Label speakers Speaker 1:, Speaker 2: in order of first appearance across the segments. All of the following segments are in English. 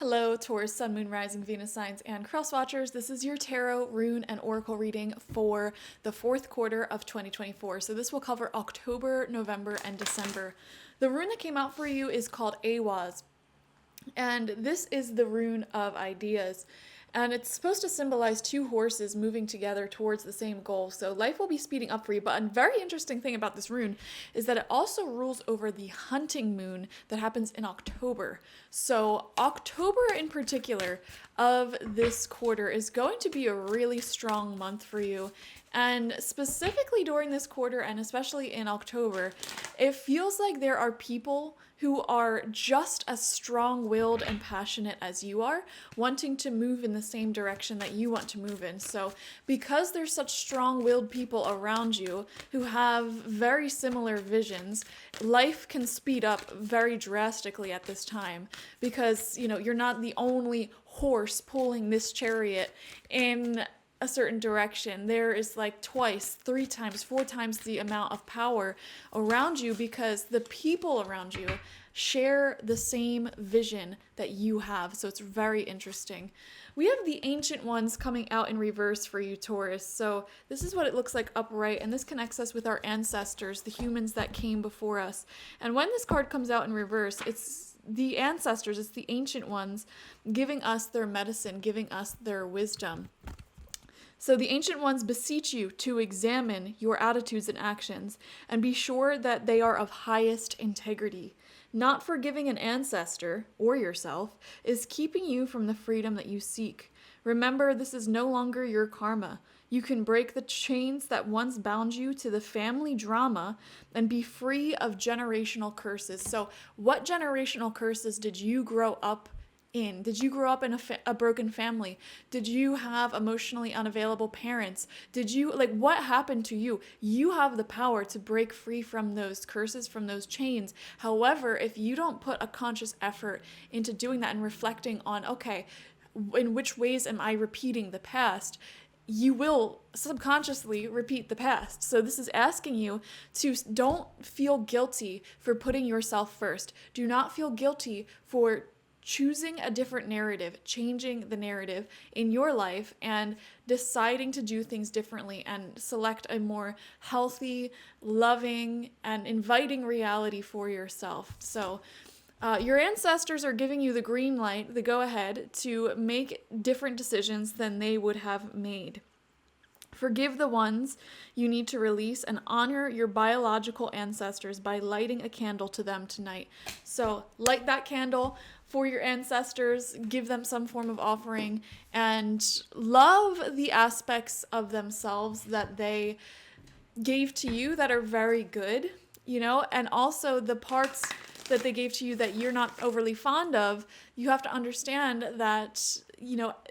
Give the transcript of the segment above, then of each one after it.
Speaker 1: Hello, Taurus, Sun, Moon, Rising, Venus signs, and cross watchers. This is your tarot, rune, and oracle reading for the fourth quarter of 2024. So this will cover October, November, and December. The rune that came out for you is called Awaz, and this is the rune of ideas. And it's supposed to symbolize two horses moving together towards the same goal. So life will be speeding up for you. But a very interesting thing about this rune is that it also rules over the hunting moon that happens in October. So October in particular of this quarter is going to be a really strong month for you. And specifically during this quarter, and especially in October, it feels like there are people who are just as strong-willed and passionate as you are, wanting to move in the same direction that you want to move in. So because there's such strong-willed people around you who have very similar visions, life can speed up very drastically at this time because, you're not the only horse pulling this chariot in a certain direction. There is like twice, 3 times, 4 times the amount of power around you because the people around you share the same vision that you have. So it's very interesting. We have the Ancient Ones coming out in reverse for you, Taurus. So this is what it looks like upright, and this connects us with our ancestors, the humans that came before us. And when this card comes out in reverse, it's the ancestors, it's the Ancient Ones giving us their medicine, giving us their wisdom. So the Ancient Ones beseech you to examine your attitudes and actions and be sure that they are of highest integrity. Not forgiving an ancestor or yourself is keeping you from the freedom that you seek. Remember, this is no longer your karma. You can break the chains that once bound you to the family drama and be free of generational curses. So what generational curses did you grow up in? Did you grow up in a broken family? Did you have emotionally unavailable parents? What happened to you? You have the power to break free from those curses, from those chains. However, if you don't put a conscious effort into doing that and reflecting on, okay, in which ways am I repeating the past? You will subconsciously repeat the past. So this is asking you to don't feel guilty for putting yourself first. Do not feel guilty for choosing a different narrative, changing the narrative in your life and deciding to do things differently and select a more healthy, loving, and inviting reality for yourself. So your ancestors are giving you the green light, the go ahead to make different decisions than they would have made. Forgive the ones you need to release and honor your biological ancestors by lighting a candle to them tonight. So light that candle for your ancestors, give them some form of offering, and love the aspects of themselves that they gave to you that are very good, and also the parts that they gave to you that you're not overly fond of. You have to understand that,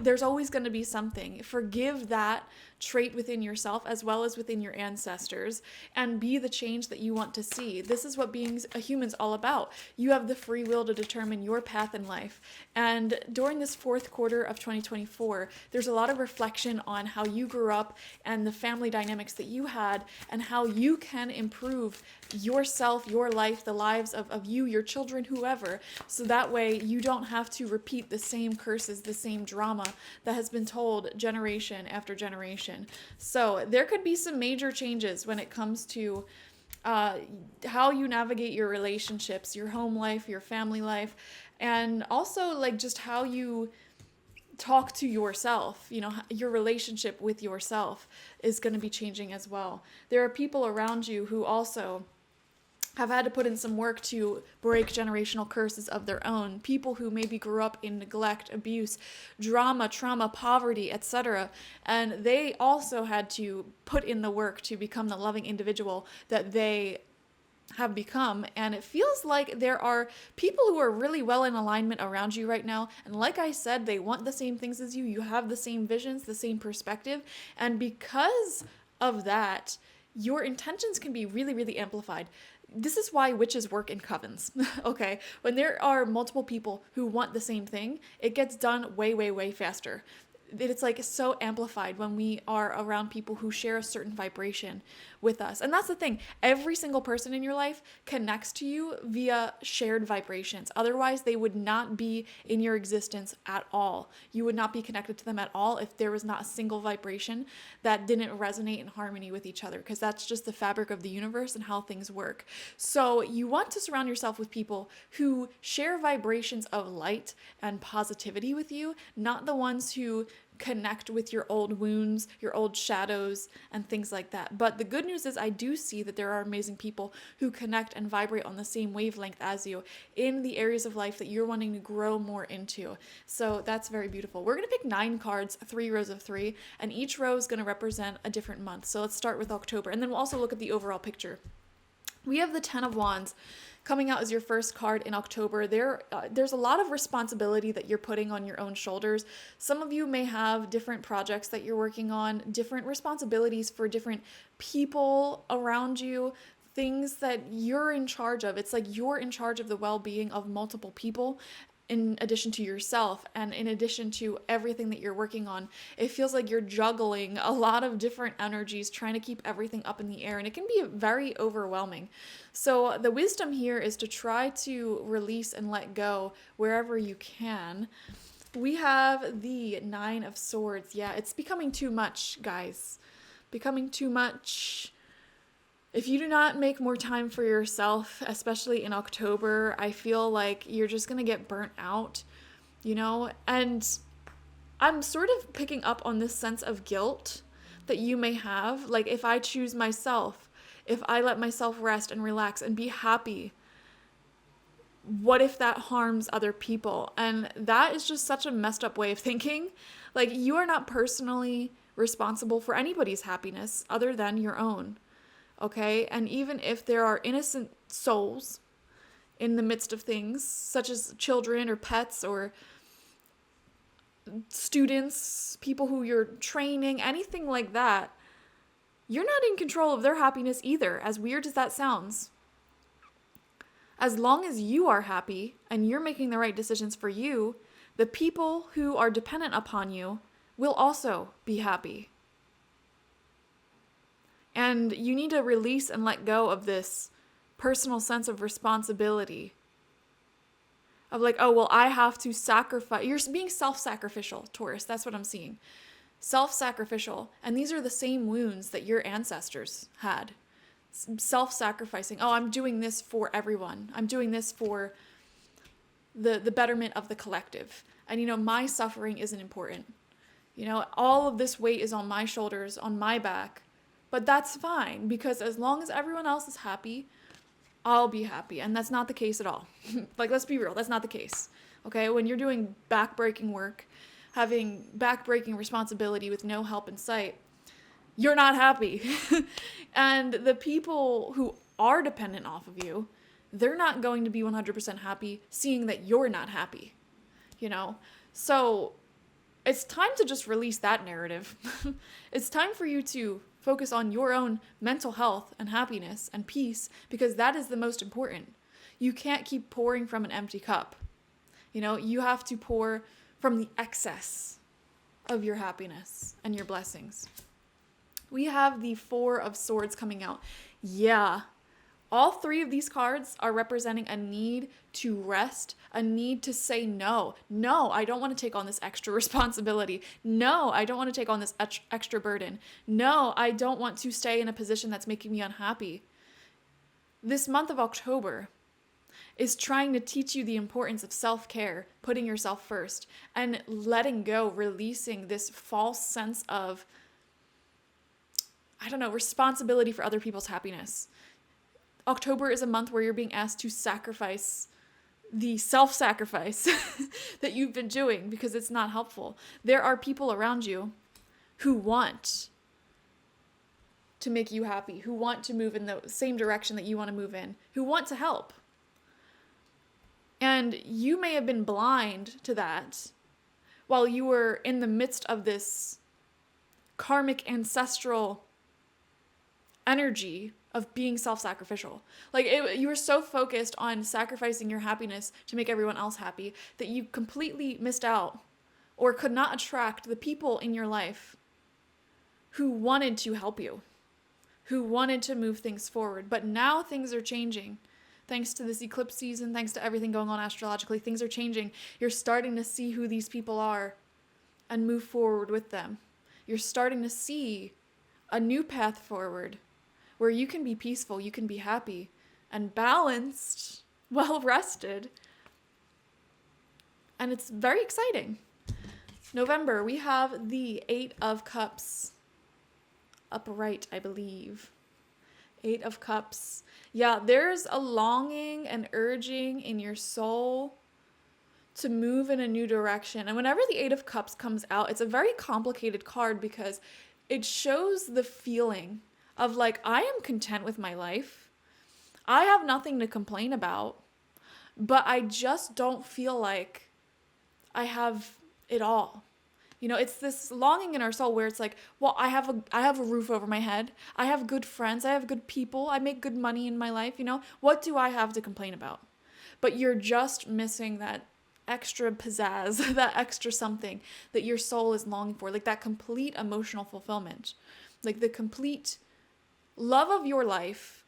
Speaker 1: there's always going to be something. Forgive that trait within yourself as well as within your ancestors and be the change that you want to see. This is what being a human's all about. You have the free will to determine your path in life. And during this fourth quarter of 2024, there's a lot of reflection on how you grew up and the family dynamics that you had and how you can improve yourself, your life, the lives of you, your children, whoever, so that way you don't have to repeat the same curses, the same drama that has been told generation after generation. So there could be some major changes when it comes to how you navigate your relationships, your home life, your family life, and also just how you talk to yourself. Your relationship with yourself is going to be changing as well. There are people around you who also have had to put in some work to break generational curses of their own. People who maybe grew up in neglect, abuse, drama, trauma, poverty, etc. And they also had to put in the work to become the loving individual that they have become. And it feels like there are people who are really well in alignment around you right now. And like I said, they want the same things as you. You have the same visions, the same perspective. And because of that, your intentions can be really, really amplified. This is why witches work in covens, okay? When there are multiple people who want the same thing, it gets done way, way, way faster. it's like so amplified when we are around people who share a certain vibration with us. And that's the thing. Every single person in your life connects to you via shared vibrations. Otherwise, they would not be in your existence at all. You would not be connected to them at all if there was not a single vibration that didn't resonate in harmony with each other, because that's just the fabric of the universe and how things work. So you want to surround yourself with people who share vibrations of light and positivity with you, not the ones who connect with your old wounds, your old shadows, and things like that. But the good news is I do see that there are amazing people who connect and vibrate on the same wavelength as you in the areas of life that you're wanting to grow more into. So that's very beautiful. We're going to pick 9 cards, 3 rows of 3, and each row is going to represent a different month. So let's start with October, and then we'll also look at the overall picture. We have the 10 of Wands coming out as your first card in October. There's a lot of responsibility that you're putting on your own shoulders. Some of you may have different projects that you're working on, different responsibilities for different people around you, things that you're in charge of. It's like you're in charge of the well-being of multiple people in addition to yourself, and in addition to everything that you're working on. It feels like you're juggling a lot of different energies, trying to keep everything up in the air, and it can be very overwhelming. So the wisdom here is to try to release and let go wherever you can. We have the 9 of Swords. Yeah, it's becoming too much, guys. Becoming too much. If you do not make more time for yourself, especially in October, I feel like you're just going to get burnt out, And I'm sort of picking up on this sense of guilt that you may have. Like, if I choose myself, if I let myself rest and relax and be happy, what if that harms other people? And that is just such a messed up way of thinking. Like, you are not personally responsible for anybody's happiness other than your own. Okay, and even if there are innocent souls in the midst of things, such as children or pets or students, people who you're training, anything like that, you're not in control of their happiness either, as weird as that sounds. As long as you are happy and you're making the right decisions for you, the people who are dependent upon you will also be happy. And you need to release and let go of this personal sense of responsibility. Of like, oh, well, I have to sacrifice. You're being self-sacrificial, Taurus. That's what I'm seeing. Self-sacrificial. And these are the same wounds that your ancestors had. Self-sacrificing. Oh, I'm doing this for everyone. I'm doing this for the betterment of the collective. And, my suffering isn't important. All of this weight is on my shoulders, on my back. But that's fine, because as long as everyone else is happy, I'll be happy. And that's not the case at all. Like, let's be real. That's not the case. Okay? When you're doing backbreaking work, having backbreaking responsibility with no help in sight, you're not happy. And the people who are dependent off of you, they're not going to be 100% happy seeing that you're not happy. So it's time to just release that narrative. It's time for you to focus on your own mental health and happiness and peace, because that is the most important. You can't keep pouring from an empty cup. You have to pour from the excess of your happiness and your blessings. We have the 4 of Swords coming out. Yeah. All 3 of these cards are representing a need to rest, a need to say no. No, I don't want to take on this extra responsibility. No, I don't want to take on this extra burden. No, I don't want to stay in a position that's making me unhappy. This month of October is trying to teach you the importance of self-care, putting yourself first, and letting go, releasing this false sense of, responsibility for other people's happiness. October is a month where you're being asked to sacrifice the self-sacrifice that you've been doing because it's not helpful. There are people around you who want to make you happy, who want to move in the same direction that you want to move in, who want to help. And you may have been blind to that while you were in the midst of this karmic ancestral energy of being self-sacrificial. You were so focused on sacrificing your happiness to make everyone else happy that you completely missed out or could not attract the people in your life who wanted to help you, who wanted to move things forward. But now things are changing. Thanks to this eclipse season, thanks to everything going on astrologically, things are changing. You're starting to see who these people are and move forward with them. You're starting to see a new path forward where you can be peaceful, you can be happy and balanced, well rested. And it's very exciting. November, we have the 8 of Cups upright, I believe. 8 of Cups. Yeah, there's a longing and urging in your soul to move in a new direction. And whenever the 8 of Cups comes out, it's a very complicated card because it shows the feeling of like, I am content with my life. I have nothing to complain about, but I just don't feel like I have it all. You know, it's this longing in our soul where it's like, well, I have a roof over my head. I have good friends. I have good people. I make good money in my life. You know, what do I have to complain about? But you're just missing that extra pizzazz, that extra something that your soul is longing for, like that complete emotional fulfillment, like the complete love of your life,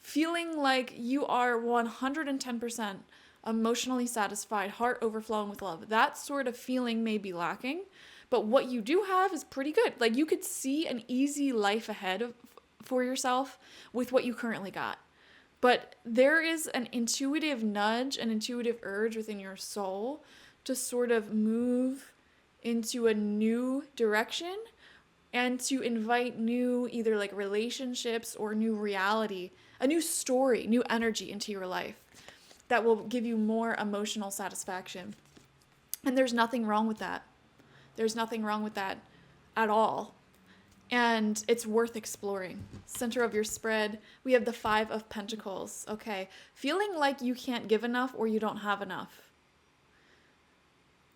Speaker 1: feeling like you are 110% emotionally satisfied, heart overflowing with love. That sort of feeling may be lacking, but what you do have is pretty good. Like you could see an easy life ahead for yourself with what you currently got. But there is an intuitive nudge, an intuitive urge within your soul to sort of move into a new direction and to invite new either like relationships or new reality, a new story, new energy into your life that will give you more emotional satisfaction. And there's nothing wrong with that. There's nothing wrong with that at all. And it's worth exploring. Center of your spread, we have the 5 of Pentacles. Okay, feeling like you can't give enough or you don't have enough.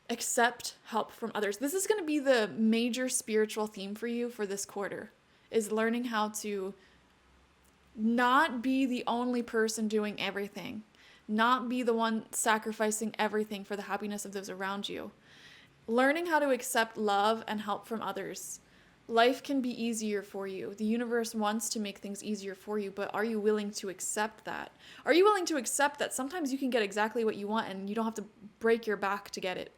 Speaker 1: Accept help from others. This is going to be the major spiritual theme for you for this quarter, is learning how to not be the only person doing everything, not be the one sacrificing everything for the happiness of those around you. Learning how to accept love and help from others. Life can be easier for you. The universe wants to make things easier for you, but are you willing to accept that? Are you willing to accept that sometimes you can get exactly what you want and you don't have to break your back to get it?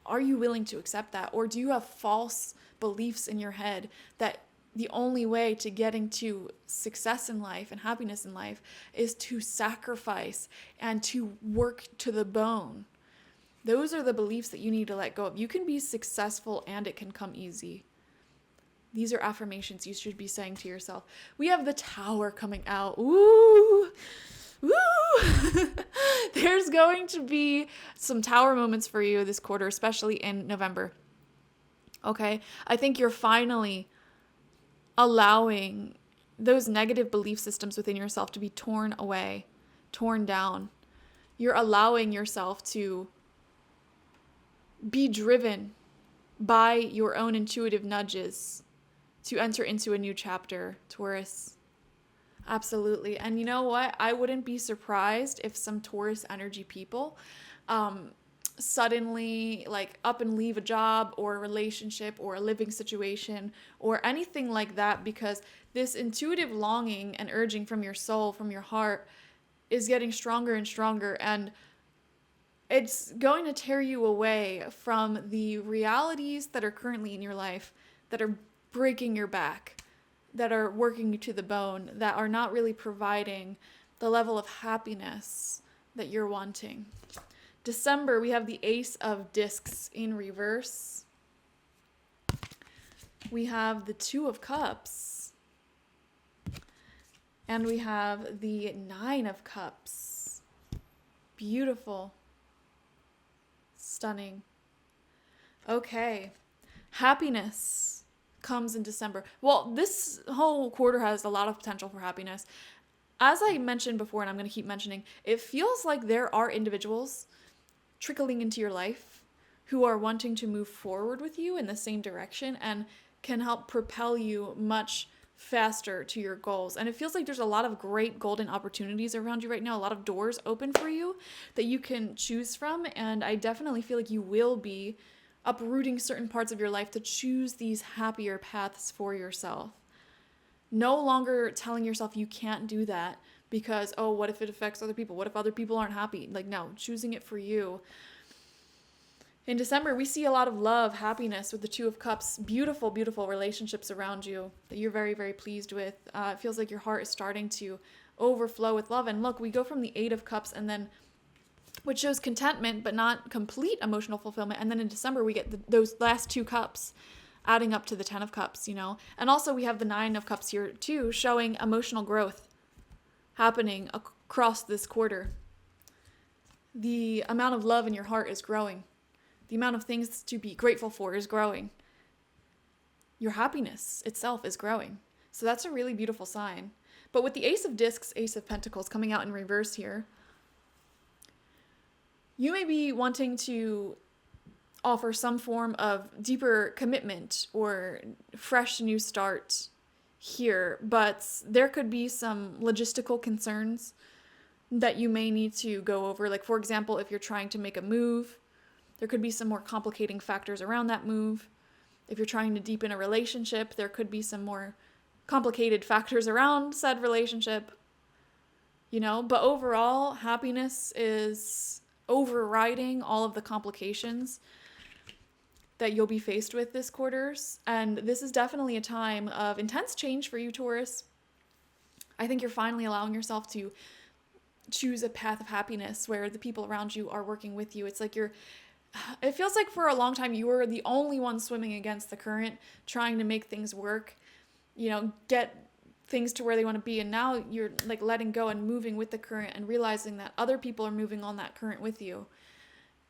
Speaker 1: Are you willing to accept that? Or do you have false beliefs in your head that the only way to getting to success in life and happiness in life is to sacrifice and to work to the bone? Those are the beliefs that you need to let go of. You can be successful and it can come easy. These are affirmations you should be saying to yourself. We have the Tower coming out. Ooh, ooh. There's going to be some Tower moments for you this quarter, especially in November. Okay? I think you're finally allowing those negative belief systems within yourself to be torn away, torn down. You're allowing yourself to be driven by your own intuitive nudges to enter into a new chapter, Taurus. Absolutely. And you know what? I wouldn't be surprised if some Taurus energy people suddenly like up and leave a job or a relationship or a living situation or anything like that, because this intuitive longing and urging from your soul, from your heart, is getting stronger and stronger, and it's going to tear you away from the realities that are currently in your life that are breaking your back, that are working you to the bone, that are not really providing the level of happiness that you're wanting. December, we have the Ace of Discs in reverse. We have the 2 of Cups. And we have the 9 of Cups. Beautiful. Stunning. Okay. Happiness comes in December. Well, this whole quarter has a lot of potential for happiness. As I mentioned before, and I'm going to keep mentioning, it feels like there are individuals trickling into your life who are wanting to move forward with you in the same direction and can help propel you much faster to your goals. And it feels like there's a lot of great golden opportunities around you right now, a lot of doors open for you that you can choose from. And I definitely feel like you will be uprooting certain parts of your life to choose these happier paths for yourself. No longer telling yourself you can't do that because, oh, what if it affects other people? What if other people aren't happy? Like, no, choosing it for you. In December, we see a lot of love, happiness with the Two of Cups, beautiful, beautiful relationships around you that you're very, very pleased with. It feels like your heart is starting to overflow with love. And look, we go from the Eight of Cups and then, which shows contentment, but not complete emotional fulfillment. And then in December, we get those last two cups adding up to the 10 of Cups, And also we have the 9 of Cups here too, showing emotional growth happening across this quarter. The amount of love in your heart is growing. The amount of things to be grateful for is growing. Your happiness itself is growing. So that's a really beautiful sign. But with the Ace of Discs, Ace of Pentacles coming out in reverse here, you may be wanting to offer some form of deeper commitment or fresh new start here, but there could be some logistical concerns that you may need to go over. Like, for example, if you're trying to make a move, there could be some more complicating factors around that move. If you're trying to deepen a relationship, there could be some more complicated factors around said relationship, But overall, happiness is overriding all of the complications that you'll be faced with this quarters. And this is definitely a time of intense change for you, Taurus. I think you're finally allowing yourself to choose a path of happiness where the people around you are working with you. It's like it feels like for a long time you were the only one swimming against the current, trying to make things work, get things to where they want to be. And now you're like letting go and moving with the current and realizing that other people are moving on that current with you.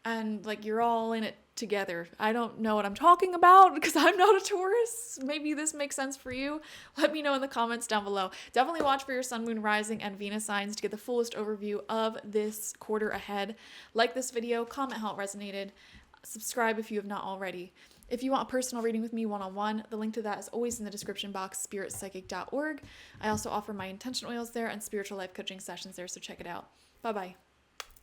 Speaker 1: And like you're all in it together. I don't know what I'm talking about because I'm not a Taurus. Maybe this makes sense for you. Let me know in the comments down below. Definitely watch for your Sun, Moon, Rising, and Venus signs to get the fullest overview of this quarter ahead. Like this video, comment how it resonated, subscribe if you have not already. If you want a personal reading with me one-on-one, the link to that is always in the description box, spiritpsychic.org. I also offer my intention oils there and spiritual life coaching sessions there, so check it out. Bye-bye.